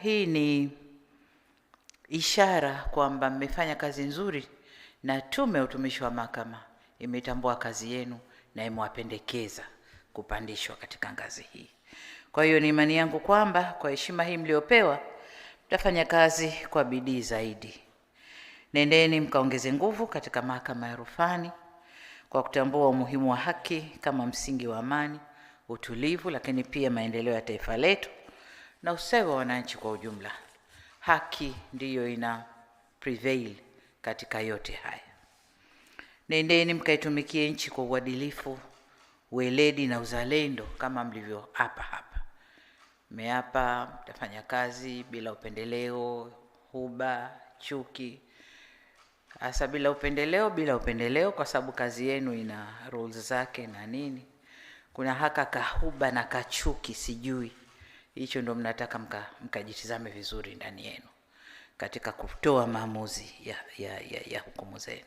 hii ni ishara kwamba mmefanya kazi nzuri na Tume ya Utumishi wa Mahakama imetambua kazi yenu na imewapendekeza kupandishwa katika ngazi hii. Kwa hiyo ni imani yangu kwamba kwa heshima hii mliopewa mtafanya kazi kwa bidii zaidi. Nendeni mkaongeze nguvu katika Mahakama ya Rufani kwa kutambua umuhimu wa haki kama msingi wa amani, utulivu, lakini pia maendeleo ya taifa letu na ustawi wa wananchi kwa ujumla. Haki ndiyo ina prevail katika yote haya. Nendeni mkaitumikie nchi kwa uadilifu, weledi na uzalendo kama mlivyo hapa. Mmeapa mtafanya kazi bila upendeleo, huba, chuki. Hasa bila upendeleo kwa sababu kazi yenu ina rules zake na nini. Kuna haka kahuba na kachuki sijui. Hicho ndo mnataka mkajitizame vizuri ndani yenu katika kutoa maamuzi ya hukumu zenu.